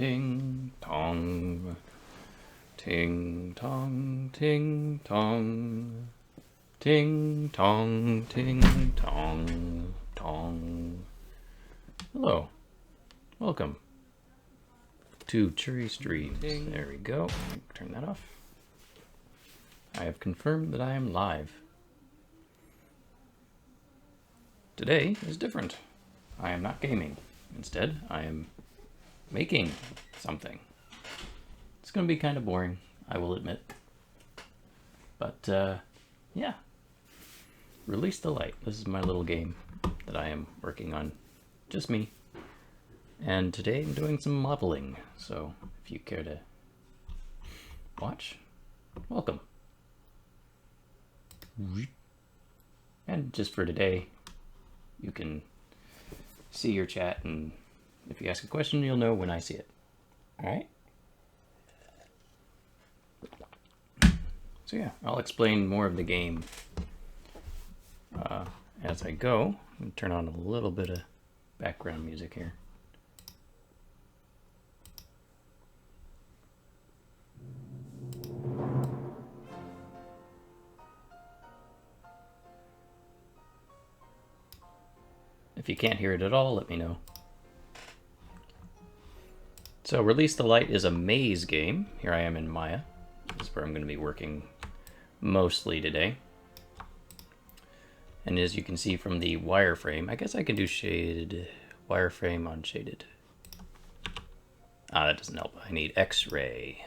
ting tong. Ting tong, ting tong. Ting tong, ting tong, tong. Hello. Welcome to Chrury Streams. There we go. Turn that off. I have confirmed that I am live. Today is different. I am not gaming. Instead, I am making something. It's going to be kind of boring, I will admit. But, yeah. Release the Light. This is my little game that I am working on. Just me. And today I'm doing some modeling. So, if you care to watch, welcome. And just for today, you can see your chat, and if you ask a question, you'll know when I see it. Alright? So yeah, I'll explain more of the game as I go. I'm turn on a little bit of background music here. If you can't hear it at all, let me know. So Release the Light is a maze game. Here I am in Maya. This is where I'm going to be working mostly today. And as you can see from the wireframe, I guess I can do shaded wireframe on shaded. Ah, that doesn't help. I need X-ray.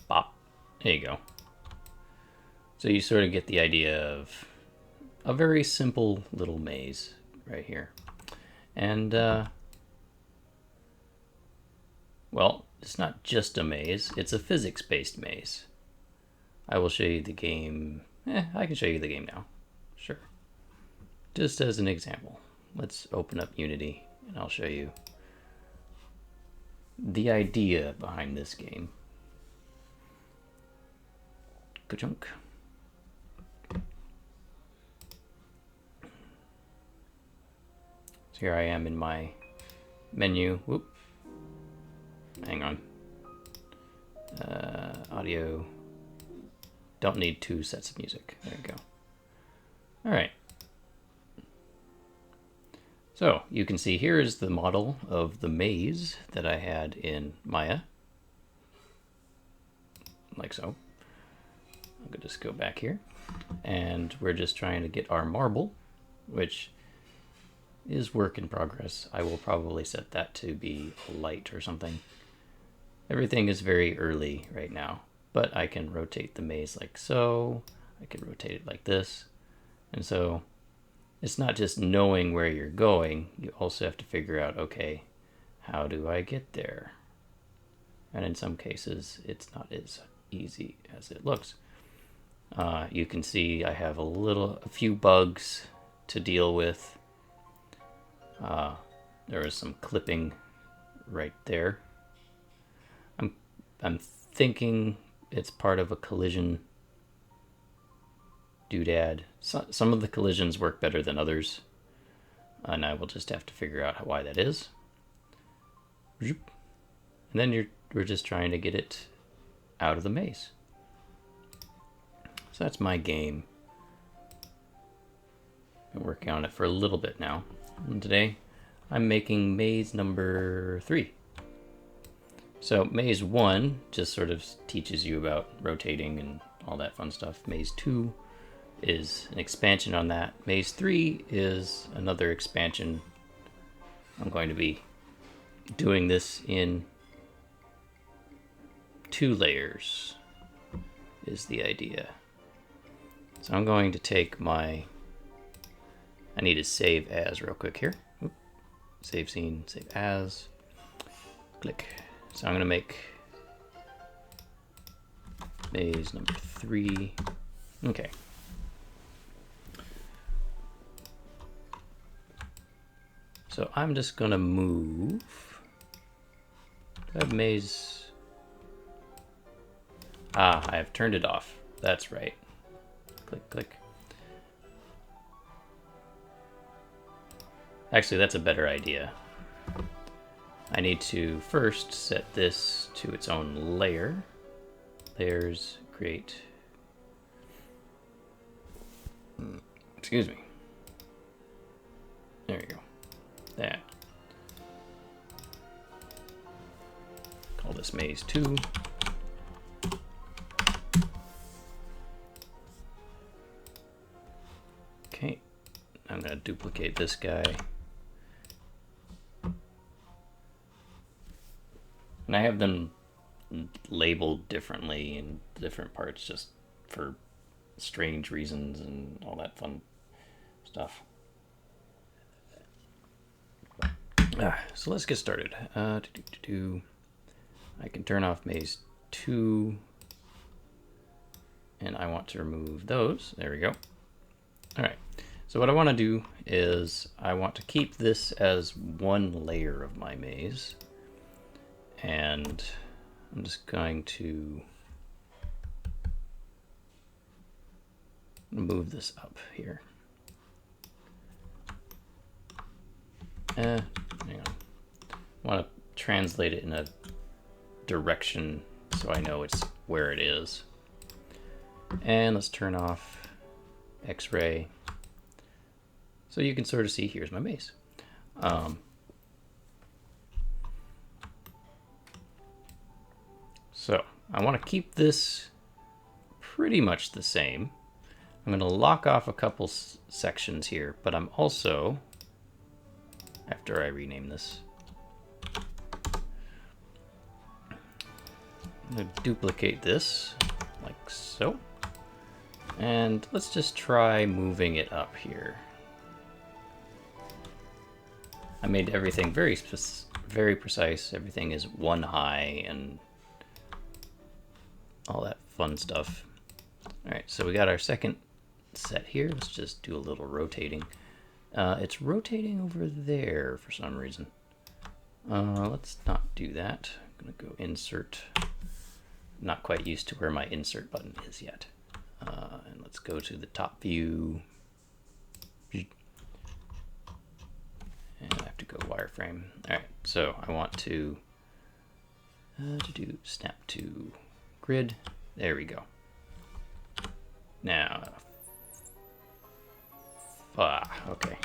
Bop. There you go. So you sort of get the idea of a very simple little maze right here. And, well, it's not just a maze, it's a physics-based maze. I will show you the game. I can show you the game now. Sure. Just as an example. Let's open up Unity and I'll show you the idea behind this game. Ka-chunk. So here I am in my menu. Whoop. Hang on. Audio. Don't need two sets of music. There you go. All right. So you can see here is the model of the maze that I had in Maya. Like so. I'm gonna just go back here. And we're just trying to get our marble, which is work in progress. I will probably set that to be a light or something. Everything is very early right now, but I can rotate the maze like so. I can rotate it like this. And so it's not just knowing where you're going, you also have to figure out, okay, how do I get there? And in some cases, it's not as easy as it looks. You can see I have a few bugs to deal with. There is some clipping right there. I'm thinking it's part of a collision doodad. Some of the collisions work better than others, and I will just have to figure out why that is. And then we're just trying to get it out of the maze. So that's my game. Been working on it for a little bit now. And today I'm making maze number 3. So maze 1 just sort of teaches you about rotating and all that fun stuff. Maze 2 is an expansion on that. Maze 3 is another expansion. I'm going to be doing this in 2 layers is the idea. So I'm going to take I need to save as real quick here. Oop. Save scene, save as. Click. So I'm going to make maze number 3. Okay. So I'm just going to move. I have maze. Ah, I have turned it off. That's right. Click, click. Actually, that's a better idea. I need to first set this to its own layer. Layers, create. Excuse me. There you go. That. Call this maze 2. Okay. I'm going to duplicate this guy. And I have them labeled differently in different parts just for strange reasons and all that fun stuff. So let's get started. I can turn off maze 2 and I want to remove those. There we go. All right. So what I want to do is I want to keep this as one layer of my maze. And I'm just going to move this up here. Hang on. I want to translate it in a direction so I know it's where it is. And let's turn off X-ray. So you can sort of see, here's my maze. So I want to keep this pretty much the same. I'm going to lock off a couple sections here, but I'm also, after I rename this, I'm going to duplicate this like so. And let's just try moving it up here. I made everything very precise. Everything is one high and all that fun stuff. All right, so we got our second set here. Let's just do a little rotating. It's rotating over there for some reason. Let's not do that. I'm gonna go insert. Not quite used to where my insert button is yet. And let's go to the top view. And I have to go wireframe. All right, so I want to do snap to grid. There we go. Now, okay.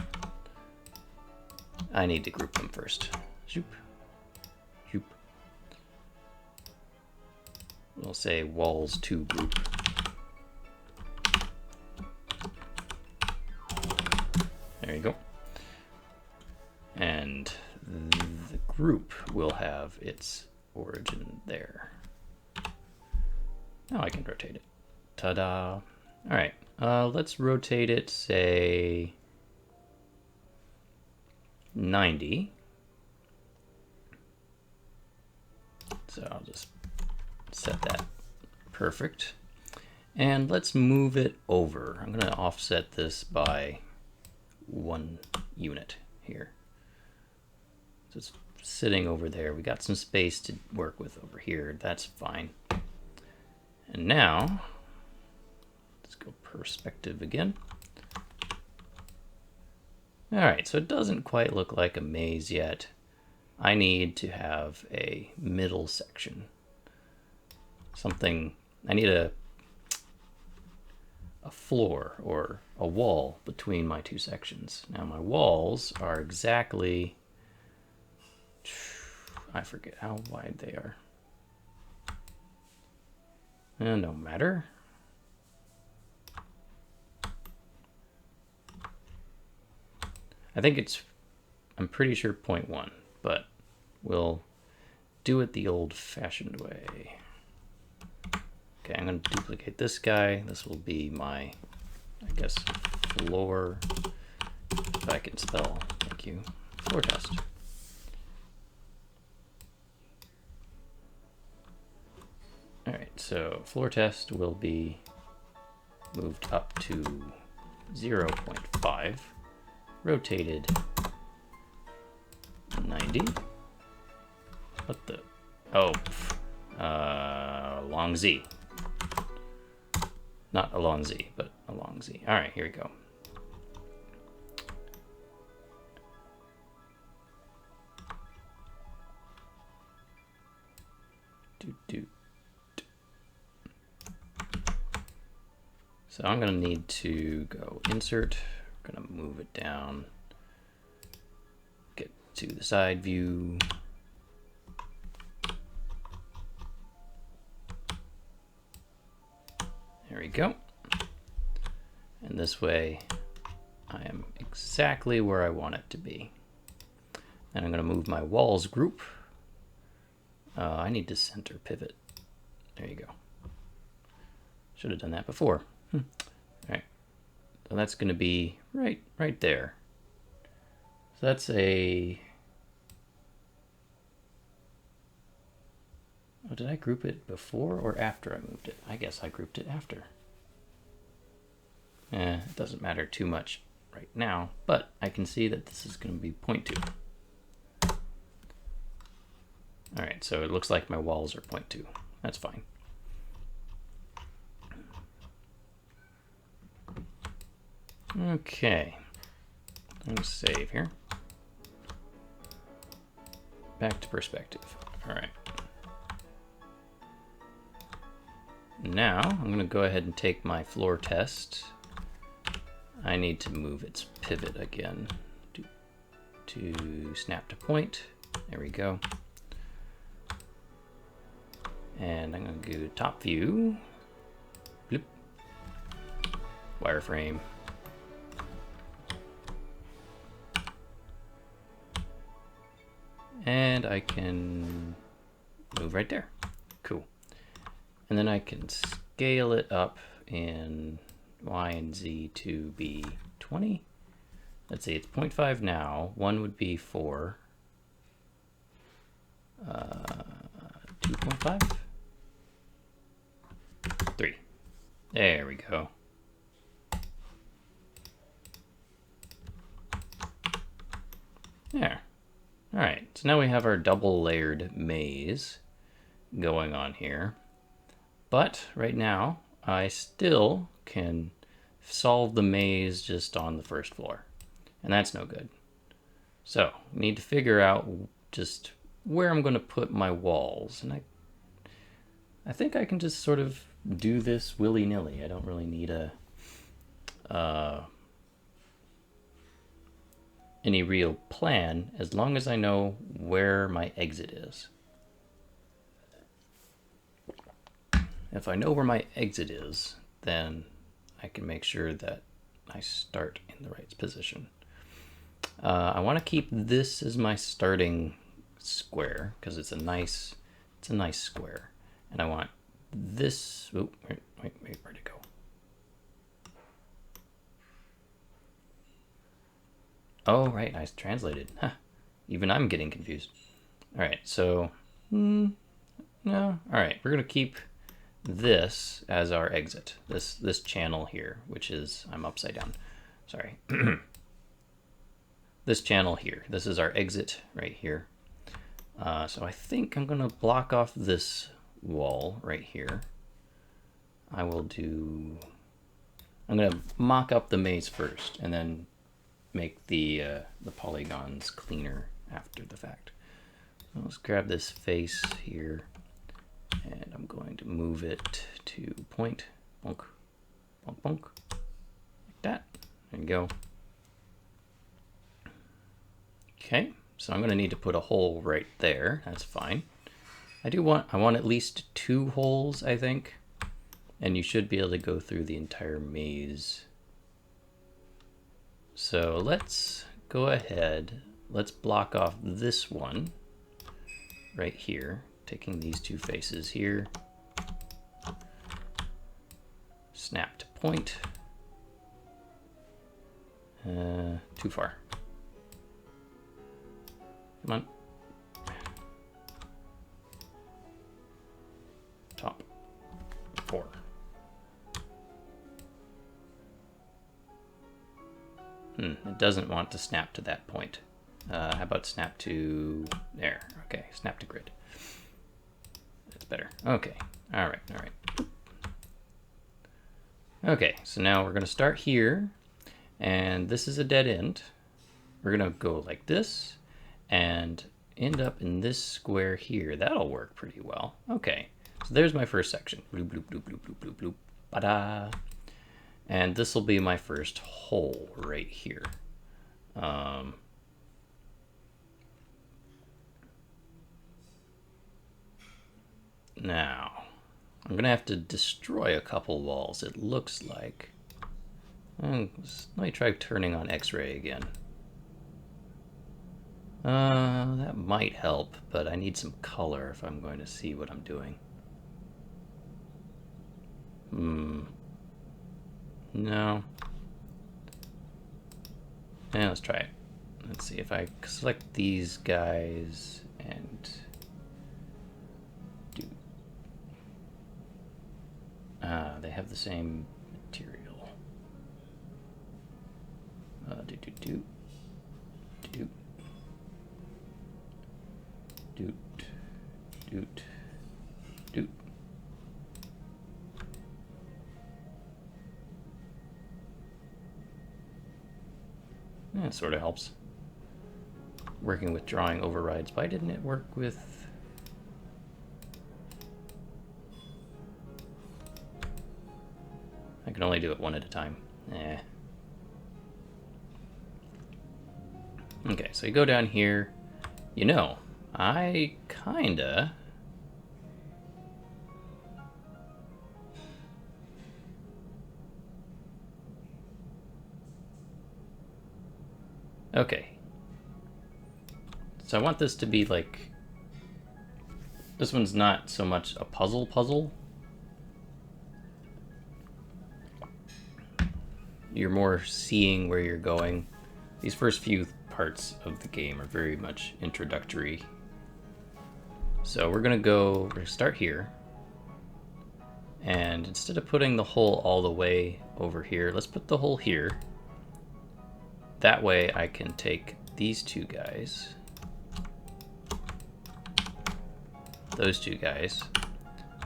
I need to group them first. Zoop, zoop. We'll say walls to group. There you go. And the group will have its origin there. Now I can rotate it. Ta-da. All right, let's rotate it, say, 90. So I'll just set that perfect. And let's move it over. I'm going to offset this by 1 unit here. So it's sitting over there. We got some space to work with over here. That's fine. And now, let's go perspective again. All right, so it doesn't quite look like a maze yet. I need to have a middle section. I need a floor or a wall between my two sections. Now my walls are exactly, I forget how wide they are. No matter. I think I'm pretty sure 0.1, but we'll do it the old-fashioned way. Okay, I'm going to duplicate this guy. This will be my, I guess, floor, if I can spell, thank you, floor test. All right, so floor test will be moved up to 0.5, rotated 90. What the? Oh, long Z. Not a long Z, but a long Z. All right, here we go. So I'm going to need to go insert. I'm going to move it down. Get to the side view. There we go. And this way I am exactly where I want it to be. And I'm going to move my walls group. I need to center pivot. There you go. Should have done that before. All right. So that's going to be right there. So that's a... Oh, did I group it before or after I moved it? I guess I grouped it after. It doesn't matter too much right now, but I can see that this is going to be 0.2. All right, so it looks like my walls are 0.2. That's fine. Okay, I'm going to save here. Back to perspective. All right. Now I'm going to go ahead and take my floor test. I need to move its pivot again to snap to point. There we go. And I'm going to go top view. Bloop. Wireframe. And I can move right there. Cool. And then I can scale it up in Y and Z to be 20. Let's see, it's 0.5 now. 1 would be 4. 2.5. 3. There we go. There. All right, so now we have our double layered maze going on here. But right now, I still can solve the maze just on the first floor. And that's no good. So, I need to figure out just where I'm going to put my walls. And I think I can just sort of do this willy-nilly. I don't really need any real plan as long as I know where my exit is. If I know where my exit is, then I can make sure that I start in the right position. I want to keep this as my starting square because it's a nice square, and I want this. Oh, wait, where'd it go? Oh, right, I translated. Huh. Even I'm getting confused. All right, so no. All right, we're gonna keep this as our exit. This channel here, which is I'm upside down. Sorry. This channel here. This is our exit right here. So I think I'm gonna block off this wall right here. I'm gonna mock up the maze first, and then make the polygons cleaner after the fact. So let's grab this face here, and I'm going to move it to point, bonk, bonk, bonk, like that. There you go. Okay, so I'm going to need to put a hole right there. That's fine. I want at least 2 holes, I think, and you should be able to go through the entire maze. So let's go ahead, let's block off this one right here, taking these 2 faces here, snap to point, too far, come on, top 4. It doesn't want to snap to that point. How about snap to there? Okay, snap to grid. That's better. Okay. All right. All right. Okay. So now we're gonna start here, and this is a dead end. We're gonna go like this, and end up in this square here. That'll work pretty well. Okay, so there's my first section. Bloop, bloop, bloop, bloop, bloop, bloop, bloop. Ba-da. And this will be my first hole right here. Now, I'm going to have to destroy a couple walls, it looks like. Let me try turning on X-ray again. That might help, but I need some color if I'm going to see what I'm doing. No. Yeah, let's try it. Let's see if I select these guys and do. They have the same material. Do. That sort of helps. Working with drawing overrides. Why didn't it work with... I can only do it one at a time. Okay, so you go down here. You know, I kinda... Okay. So I want this to be like... This one's not so much a puzzle. You're more seeing where you're going. These first few parts of the game are very much introductory. So we're gonna start here. And instead of putting the hole all the way over here, let's put the hole here. That way I can take these two guys, those two guys,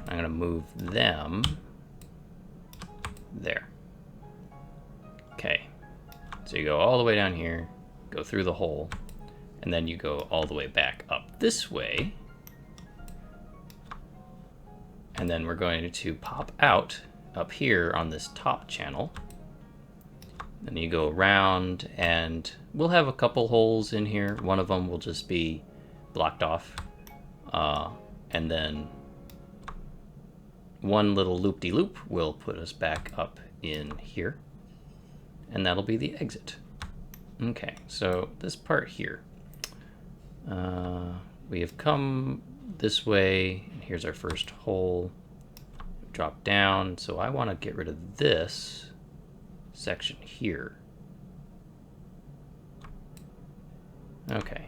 I'm gonna move them there. Okay, so you go all the way down here, go through the hole, and then you go all the way back up this way. And then we're going to pop out up here on this top channel. Then you go around, and we'll have a couple holes in here. One of them will just be blocked off. And then one little loop-de-loop will put us back up in here. And that'll be the exit. Okay, so this part here. We have come this way, and here's our first hole. Drop down, so I want to get rid of this section here. Okay.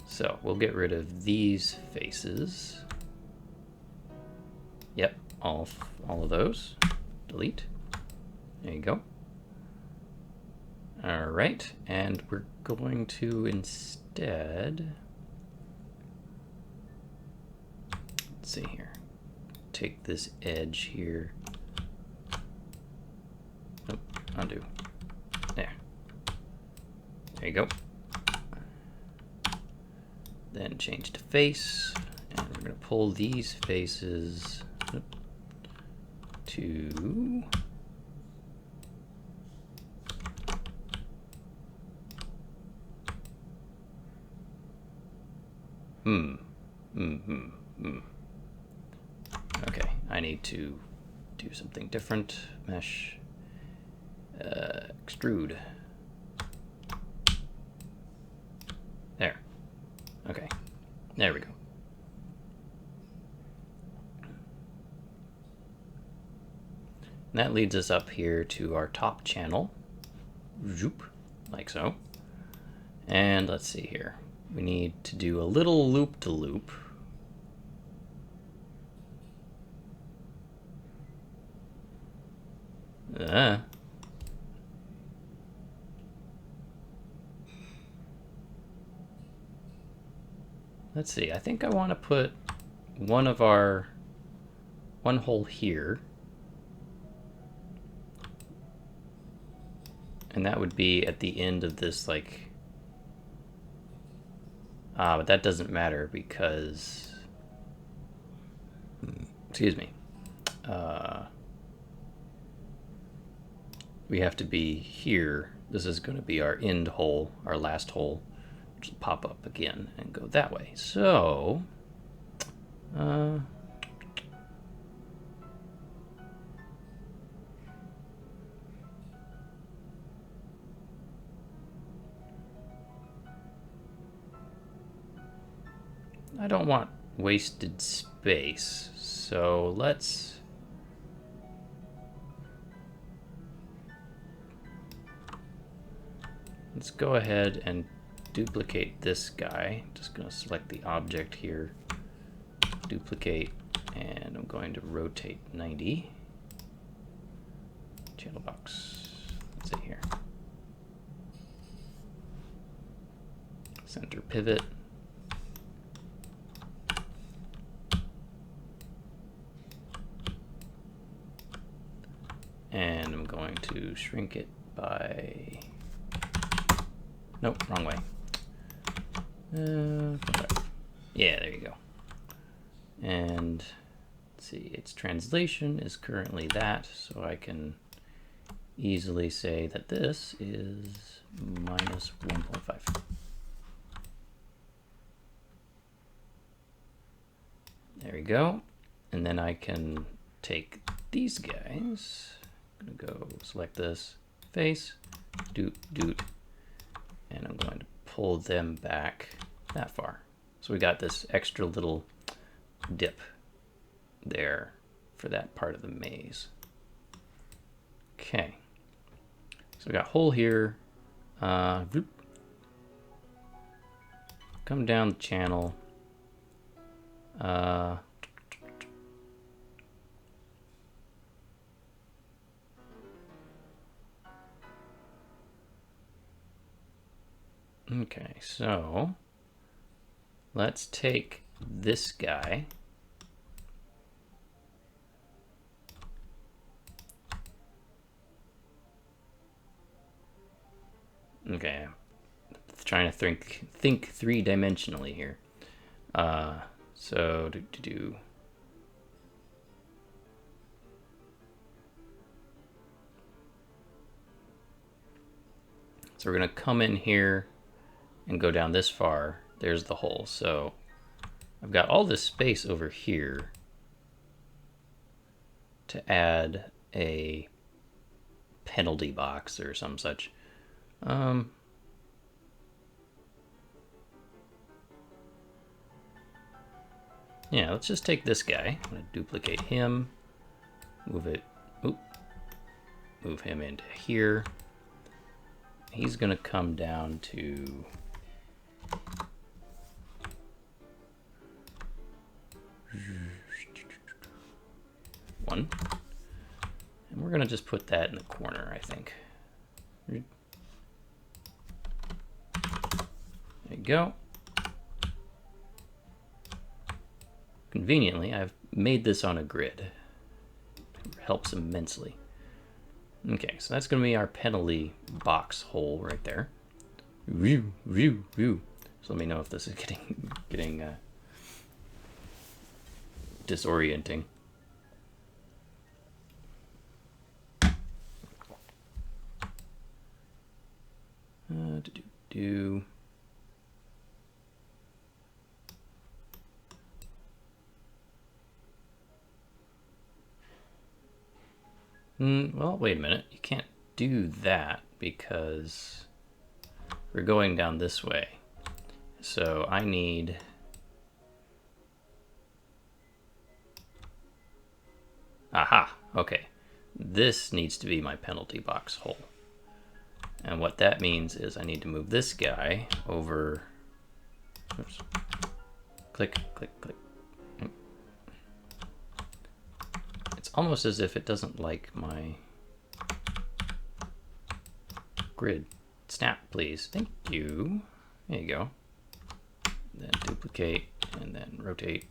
So we'll get rid of these faces. Yep, all of those. Delete. There you go. All right, and we're going to instead, let's see here, take this edge here. Oh, undo. There. There you go. Then change to face, and we're going to pull these faces to Okay, I need to do something different. Mesh, extrude. There. Okay, there we go. And that leads us up here to our top channel. Zoop, like so. And let's see here. We need to do a little loop-to-loop. Let's see, I think I want to put one hole here. And that would be at the end of this, like, But that doesn't matter because, excuse me, we have to be here. This is going to be our end hole, our last hole, which will pop up again and go that way. So, I don't want wasted space, so let's go ahead and duplicate this guy. Just going to select the object here, duplicate, and I'm going to rotate 90. Channel box, let's see here. Center pivot. And I'm going to shrink it by, nope, wrong way. Yeah, there you go. And let's see, its translation is currently that, so I can easily say that this is minus 1.5. There we go. And then I can take these guys. I'm gonna go select this face, doot, and I'm going to pull them back that far. So we got this extra little dip there for that part of the maze. Okay, so we got hole here. Come down the channel. Okay, so let's take this guy. Okay, trying to think three-dimensionally here. So So we're gonna come in here and go down this far. There's the hole. So I've got all this space over here to add a penalty box or some such. Yeah, let's just take this guy. I'm gonna duplicate him, move it, move him into here. He's gonna come down to one. And we're gonna just put that in the corner, I think. There you go. Conveniently, I've made this on a grid. It helps immensely. Okay, so that's gonna be our penalty box hole right there. So let me know if this is getting disorienting. Well, wait a minute. You can't do that because we're going down this way. So I need... Aha! Okay. This needs to be my penalty box hole. And what that means is I need to move this guy over... Oops. Click, click, click. It's almost as if it doesn't like my grid. Snap, please. Thank you. There you go. Then duplicate and then rotate.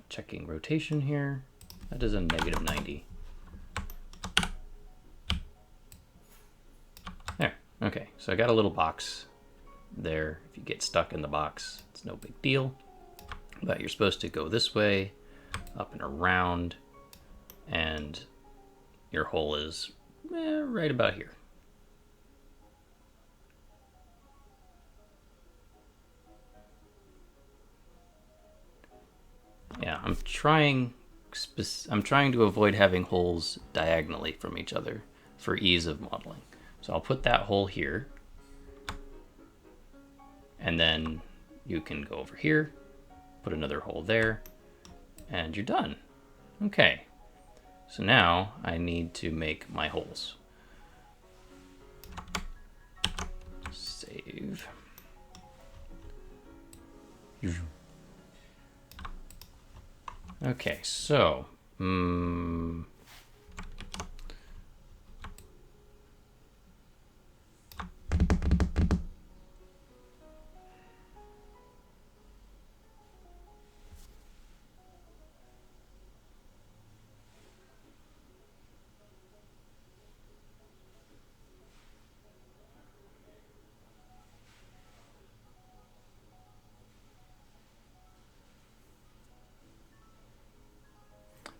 Checking rotation here. That is a -90. There. Okay. Okay, so I got a little box there. If you get stuck in the box, it's no big deal. But you're supposed to go this way, up and around, and your hole is right about here. Yeah, I'm trying to avoid having holes diagonally from each other for ease of modeling. So I'll put that hole here, and then you can go over here, put another hole there, and you're done. Okay, so now I need to make my holes. Save. Okay, so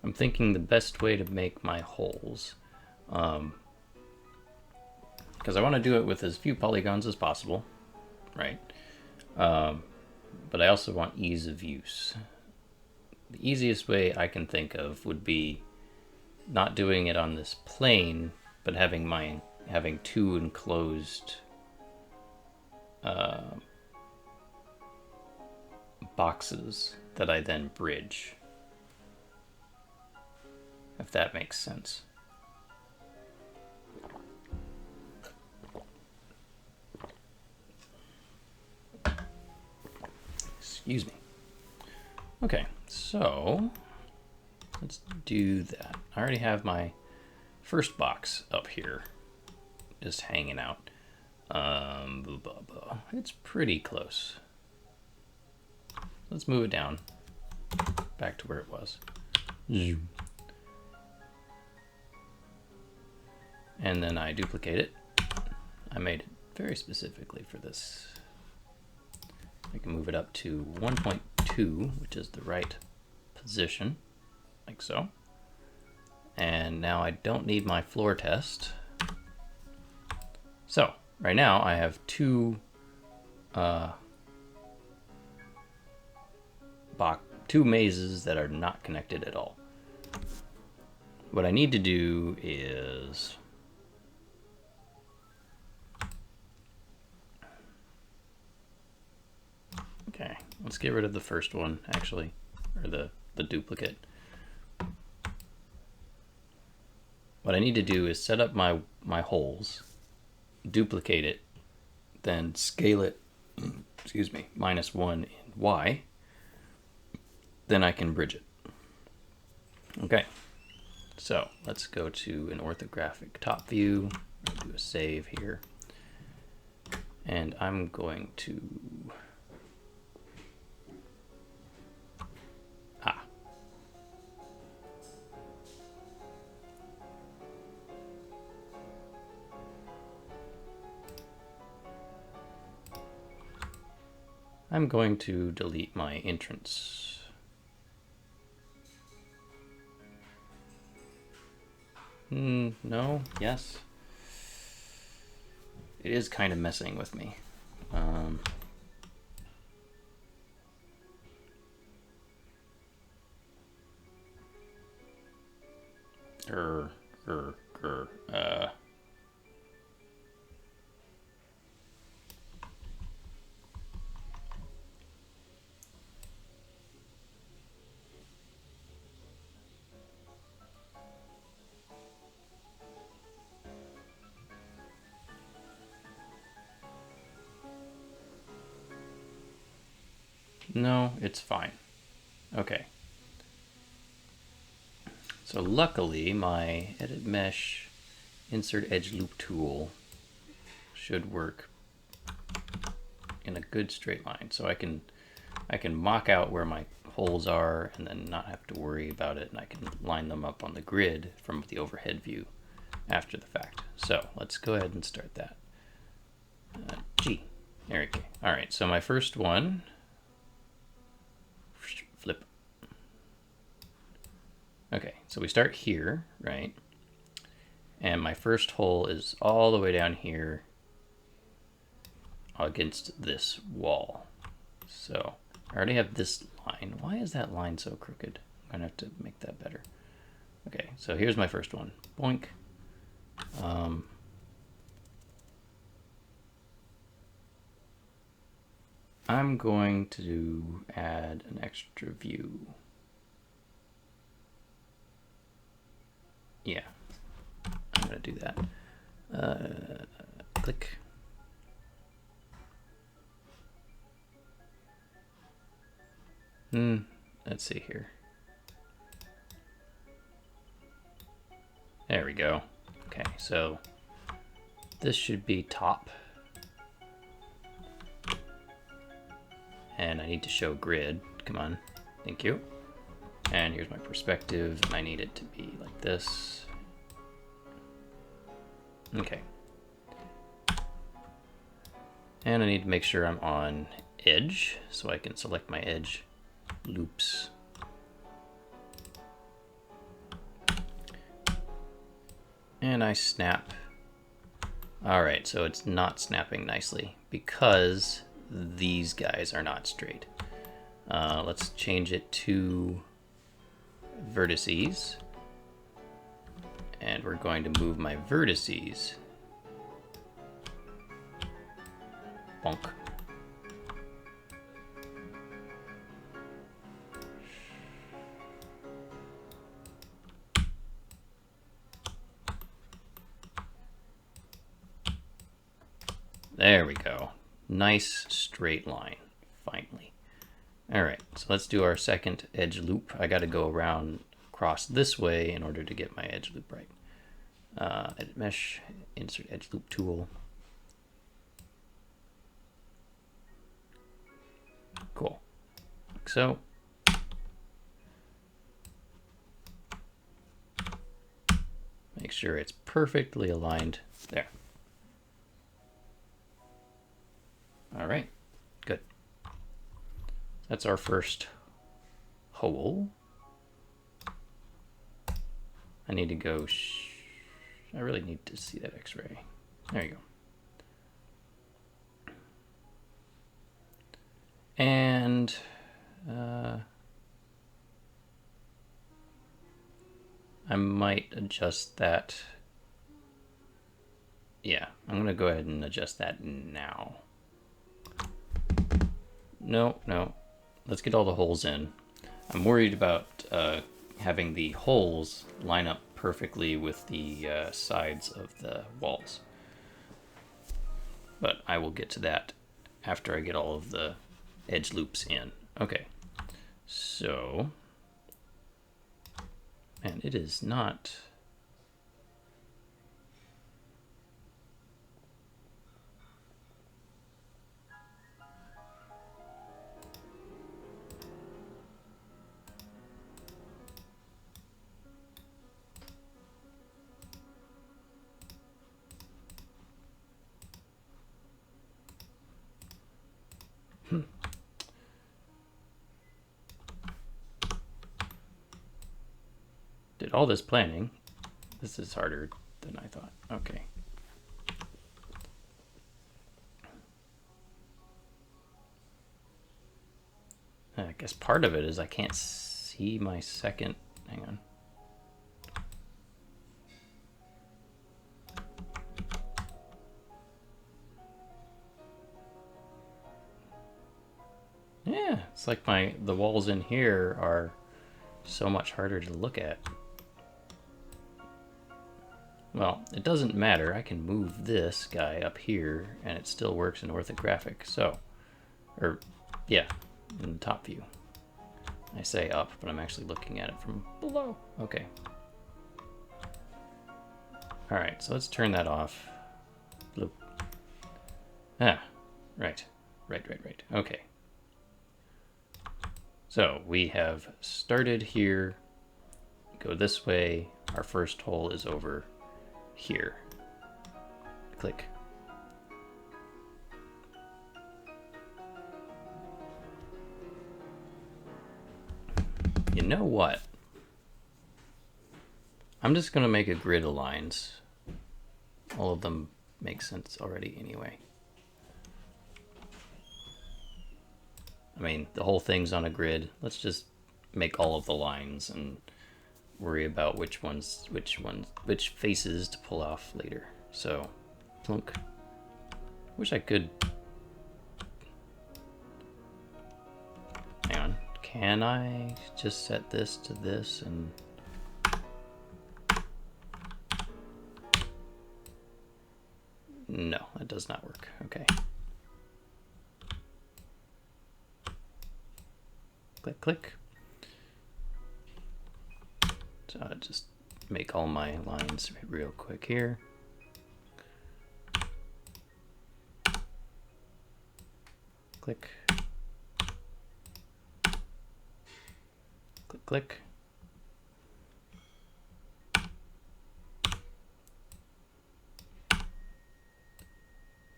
I'm thinking the best way to make my holes, because I want to do it with as few polygons as possible, right? But I also want ease of use. The easiest way I can think of would be not doing it on this plane, but having two enclosed boxes that I then bridge. If that makes sense. Excuse me. Okay, so let's do that. I already have my first box up here, just hanging out. It's pretty close. Let's move it down back to where it was. And then I duplicate it. I made it very specifically for this. I can move it up to 1.2, which is the right position, like so. And now I don't need my floor test. So right now I have two mazes that are not connected at all. What I need to do is okay, let's get rid of the first one, actually, or the duplicate. What I need to do is set up my holes, duplicate it, then scale it, excuse me, -1 in Y. Then I can bridge it. Okay, so let's go to an orthographic top view, do a save here, and I'm going to I'm going to delete my entrance. No, yes. It is kind of messing with me. No, it's fine. Okay. So luckily my edit mesh insert edge loop tool should work in a good straight line. So I can mock out where my holes are and then not have to worry about it, and I can line them up on the grid from the overhead view after the fact. So let's go ahead and start that. There we go. All right, so my first one, flip. Okay, so we start here, right? And my first hole is all the way down here against this wall. So I already have this line. Why is that line so crooked? I'm gonna have to make that better. Okay, so here's my first one. Boink. I'm going to add an extra view. Yeah, I'm gonna do that. Click. Let's see here. There we go. Okay, so this should be top. And I need to show grid. Come on. Thank you. And here's my perspective. I need it to be like this. Okay. And I need to make sure I'm on edge, so I can select my edge loops. And I snap. All right, so it's not snapping nicely because these guys are not straight. Let's change it to vertices. And we're going to move my vertices. Bonk. There we go. Nice straight line, finally. All right, so let's do our second edge loop. I got to go around across this way in order to get my edge loop right. Edit mesh, insert edge loop tool. Cool, like so. Make sure it's perfectly aligned there. All right, good. That's our first hole. I need to go, I really need to see that X-ray. There you go. And I might adjust that. Yeah, I'm gonna go ahead and adjust that now. No, let's get all the holes in. I'm worried about having the holes line up perfectly with the sides of the walls. But I will get to that after I get all of the edge loops in. Okay, so, and it is not. Did all this planning. This is harder than I thought. Okay. I guess part of it is I can't see my second. Hang on. Yeah, it's like the walls in here are so much harder to look at. Well, it doesn't matter. I can move this guy up here and it still works in orthographic. So, or yeah, in the top view. I say up, but I'm actually looking at it from below. Okay. All right, so let's turn that off. Bloop. Ah, right. Okay. So we have started here, go this way. Our first hole is over here. Click. You know what? I'm just going to make a grid of lines. All of them make sense already anyway. I mean, the whole thing's on a grid. Let's just make all of the lines and worry about which faces to pull off later. So, plunk. Wish I could. Hang on. Can I just set this to this and. No, that does not work. Okay. Click, click. So I'll just make all my lines real quick here. Click. Click, click.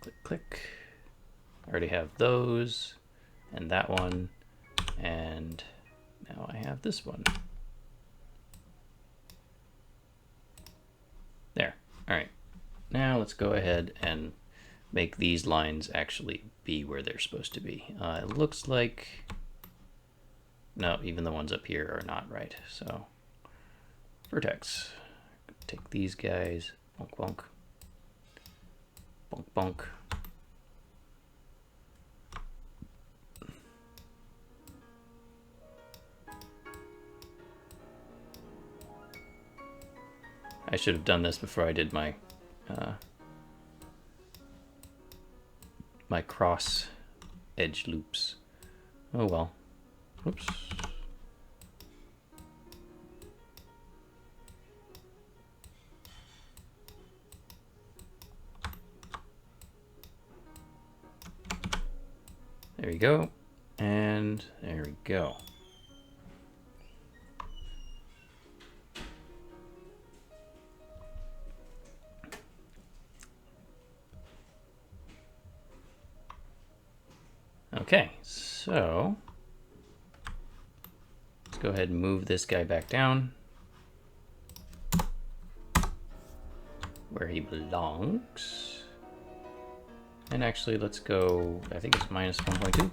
Click, click. I already have those and that one, and now I have this one. There. All right. Now let's go ahead and make these lines actually be where they're supposed to be. It looks like, no, even the ones up here are not right. So vertex, take these guys, bonk, bonk, bonk, bonk. I should have done this before I did my my cross edge loops. Oh well. Oops. There we go. And there we go. Okay, so let's go ahead and move this guy back down where he belongs. And actually, let's go, I think it's minus 1.2.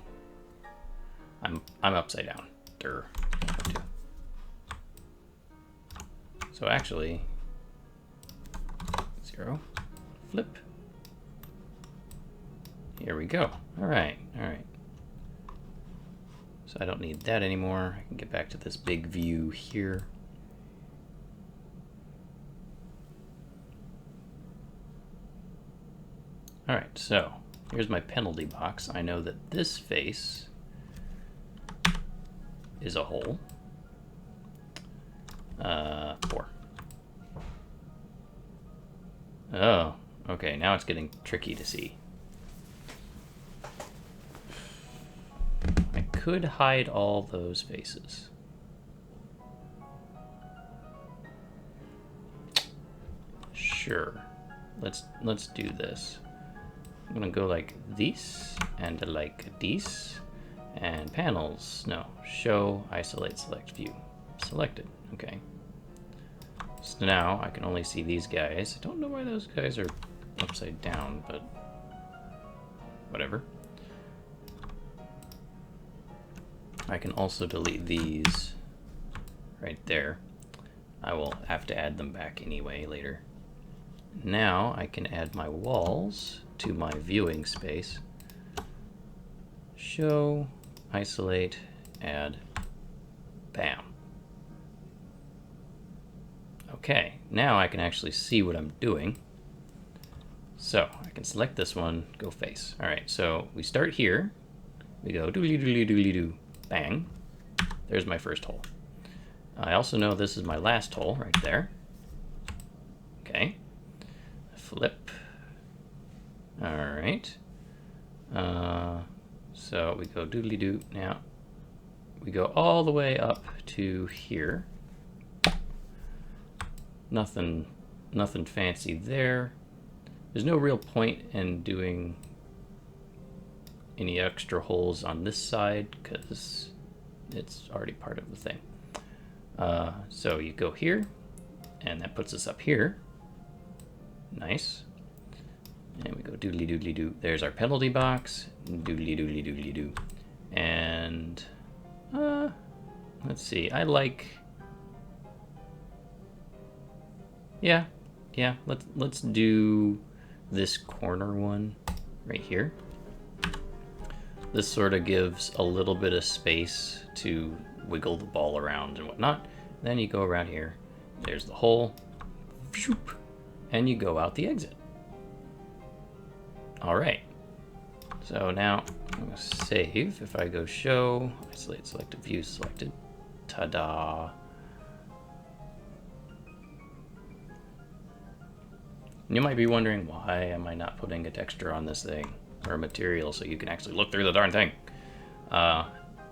I'm upside down. Durr. 1.2. So actually, 0, flip. Here we go. All right, all right. So I don't need that anymore. I can get back to this big view here. All right, so here's my penalty box. I know that this face is a hole. 4. Oh, okay, now it's getting tricky to see. I could hide all those faces. Sure. Let's do this. I'm gonna go like this and like this, and panels. No, show, isolate, select, view. Selected. Okay. So now I can only see these guys. I don't know why those guys are upside down, but whatever. I can also delete these right there. I will have to add them back anyway later. Now I can add my walls to my viewing space. Show, isolate, add, bam. Okay, now I can actually see what I'm doing. So I can select this one, go face. All right, so we start here. We go doodly doodly doodly doo, bang. There's my first hole. I also know this is my last hole right there. Okay, flip. All right. So we go doodly doo. Now we go all the way up to here. Nothing fancy there. There's no real point in doing any extra holes on this side because it's already part of the thing. So you go here, and that puts us up here. Nice. And we go doodly doodly doo. There's our penalty box. Doodly doodly doodly doo. And let's see. I like. Yeah. Let's do this corner one right here. This sort of gives a little bit of space to wiggle the ball around and whatnot. Then you go around here. There's the hole. And you go out the exit. All right. So now I'm going to save. If I go show, isolate, selected, view selected. Ta-da. You might be wondering, why am I not putting a texture on this thing or a material so you can actually look through the darn thing?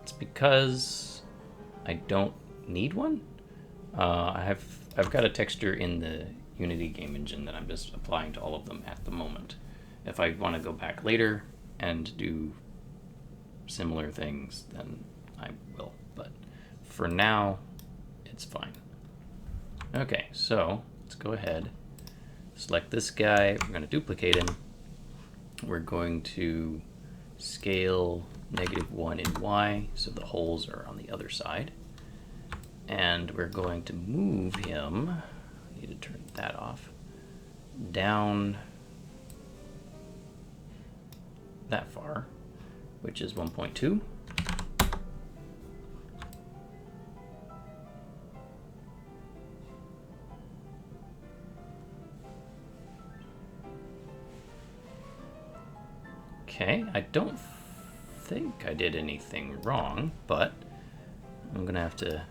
It's because I don't need one. I've got a texture in the Unity game engine that I'm just applying to all of them at the moment. If I want to go back later and do similar things, then I will. But for now, it's fine. Okay, so let's go ahead. Select this guy. We're going to duplicate him. We're going to scale -1 in Y, so the holes are on the other side. And we're going to move him, I need to turn that off, down that far, which is 1.2. Okay, I don't think I did anything wrong, but I'm gonna have to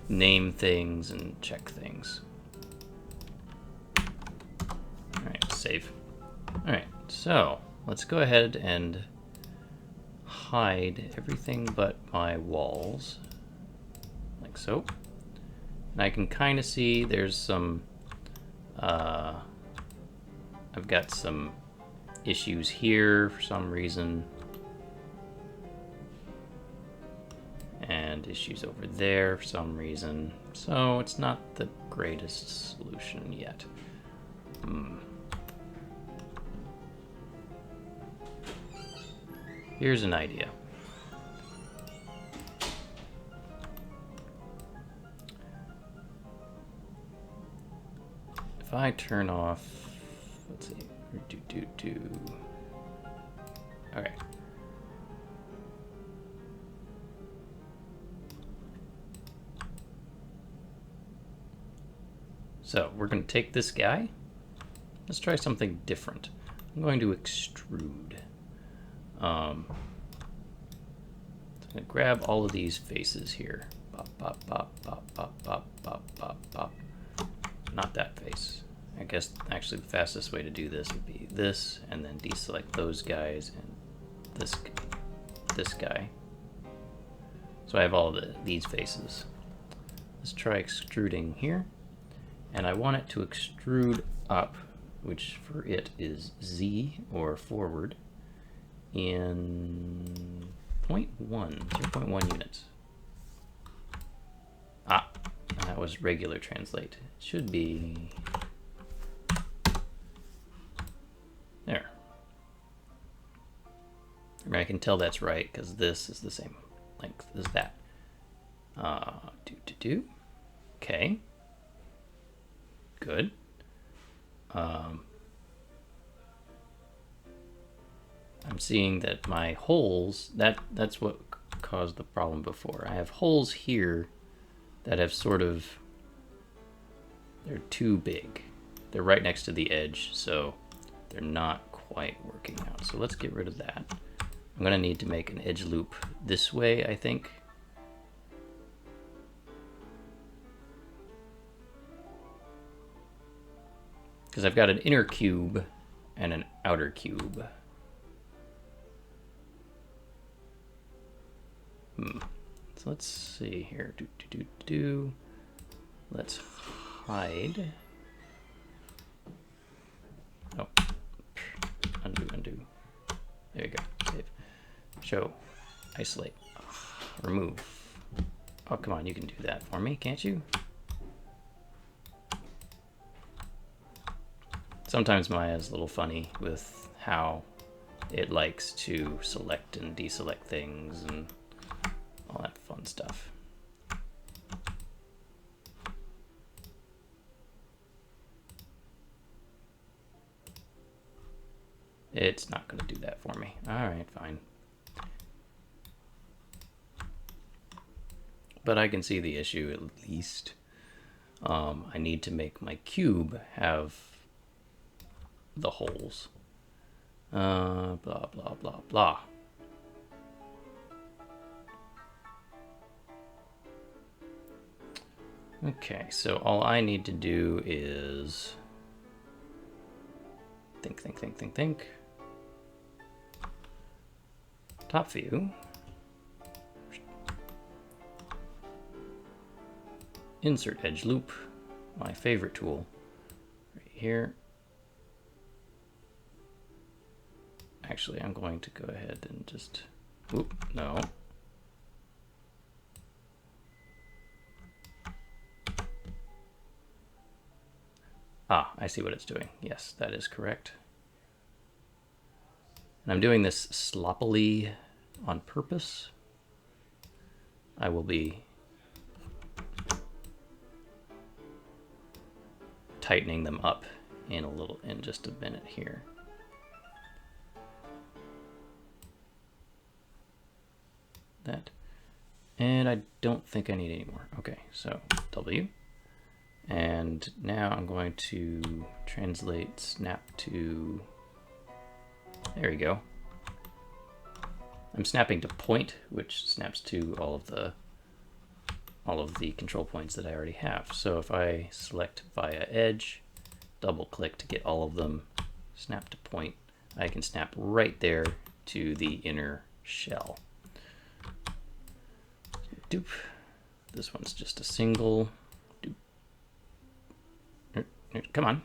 name things and check things. All right, save. All right, so let's go ahead and hide everything but my walls, like so. And I can kind of see there's some, I've got some issues here for some reason. And issues over there for some reason. So it's not the greatest solution yet. Here's an idea. If I turn off, let's see, okay. So we're going to take this guy. Let's try something different. I'm going to extrude. So I'm going to grab all of these faces here. Bop, bop, bop, bop, bop, bop, bop, bop, bop. Not that face. I guess actually the fastest way to do this would be this, and then deselect those guys and this guy. So I have all of these faces. Let's try extruding here. And I want it to extrude up, which for it is Z, or forward, in 0.1 units. Ah, that was regular translate. It should be there. I mean, I can tell that's right because this is the same length as that. Okay. Good. I'm seeing that my holes, that's what caused the problem before. I have holes here that have sort of, they're too big. They're right next to the edge, so they're not quite working out. So let's get rid of that. I'm gonna need to make an edge loop this way, I think. Because I've got an inner cube and an outer cube. So let's see here. Let's hide. Oh, undo. There you go. Save. Show. Isolate. Remove. Oh, come on, you can do that for me, can't you? Sometimes Maya's a little funny with how it likes to select and deselect things and all that fun stuff. It's not going to do that for me. All right, fine. But I can see the issue at least. I need to make my cube have the holes. Blah, blah, blah, blah. Okay, so all I need to do is think. Top view. Insert edge loop, my favorite tool, right here. Actually, I'm going to go ahead and just, oop, no. Ah, I see what it's doing. Yes, that is correct. And I'm doing this sloppily on purpose. I will be tightening them up in just a minute here. That. And I don't think I need any more. Okay, so W. And now I'm going to translate snap to, there we go. I'm snapping to point, which snaps to all of the control points that I already have. So if I select via edge, double click to get all of them, snap to point, I can snap right there to the inner shell. Doop. This one's just a single. Doop. Come on,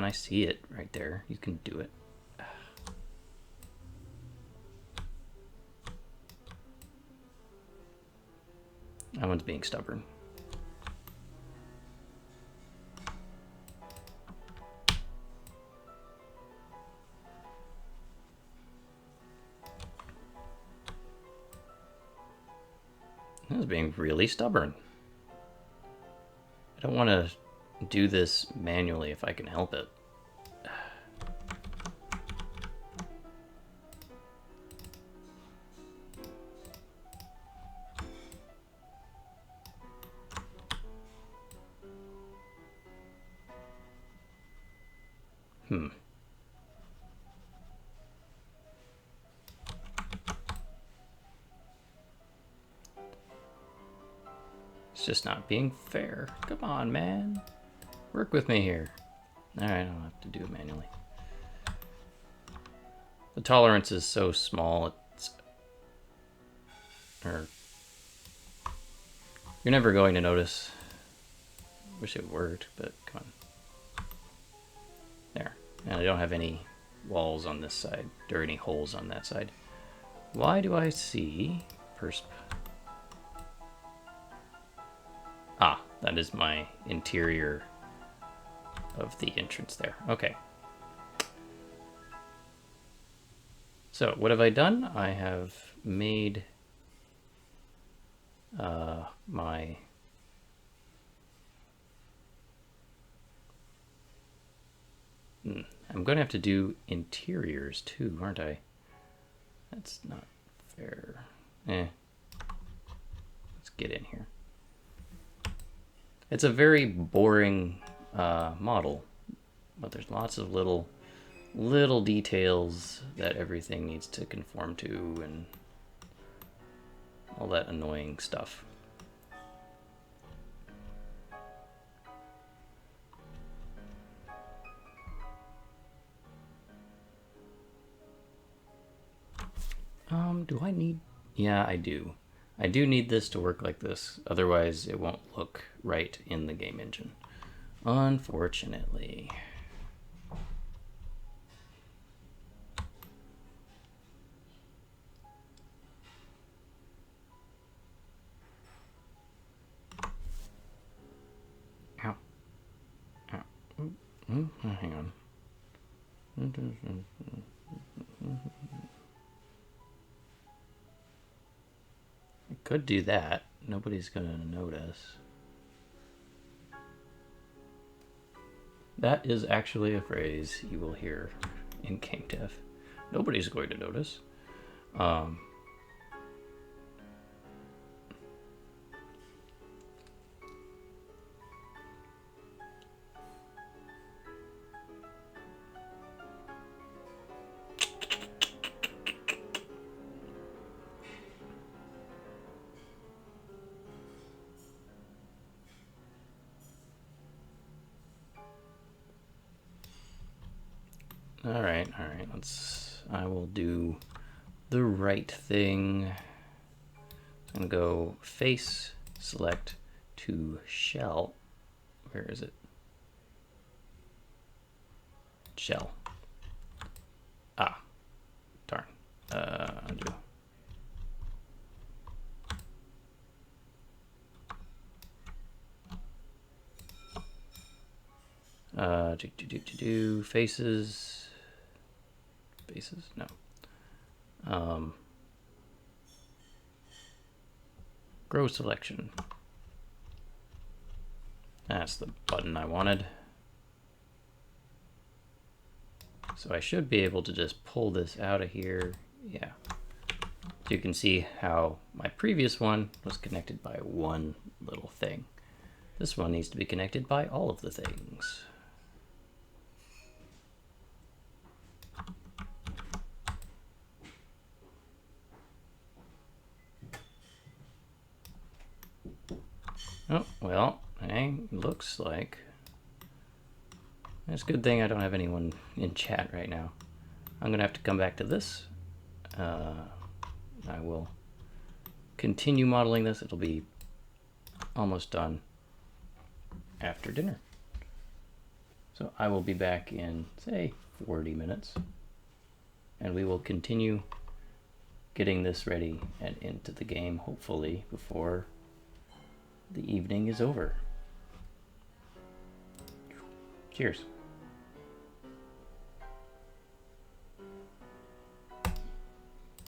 I see it right there. You can do it. That one's being stubborn. That was being really stubborn. I don't want to do this manually if I can help it. It's just not being fair. Come on, man. Work with me here. All right, I don't have to do it manually. The tolerance is so small, you're never going to notice. Wish it worked, but come on. There. And I don't have any walls on this side, or any holes on that side. Why do I see persp? Ah, that is my interior of the entrance there. Okay. So what have I done? I have made my I'm going to have to do interiors too, aren't I? That's not fair. Let's get in here. It's a very boring model, but there's lots of little details that everything needs to conform to and all that annoying stuff. Do I need... Yeah, I do. I do need this to work like this, otherwise it won't look right in the game engine. Unfortunately. hang on. I could do that. Nobody's gonna notice. That is actually a phrase you will hear in Game Dev. Nobody's going to notice. All right. I will do the right thing. I'm gonna go face, select to shell. Where is it? Shell. Ah, darn. Undo. Faces. Faces? No. Grow selection. That's the button I wanted. So I should be able to just pull this out of here. Yeah. So you can see how my previous one was connected by one little thing. This one needs to be connected by all of the things. Oh, well, hey, looks like... It's a good thing I don't have anyone in chat right now. I'm gonna have to come back to this. I will continue modeling this. It'll be almost done after dinner. So I will be back in, say, 40 minutes. And we will continue getting this ready and into the game, hopefully, before the evening is over. Cheers.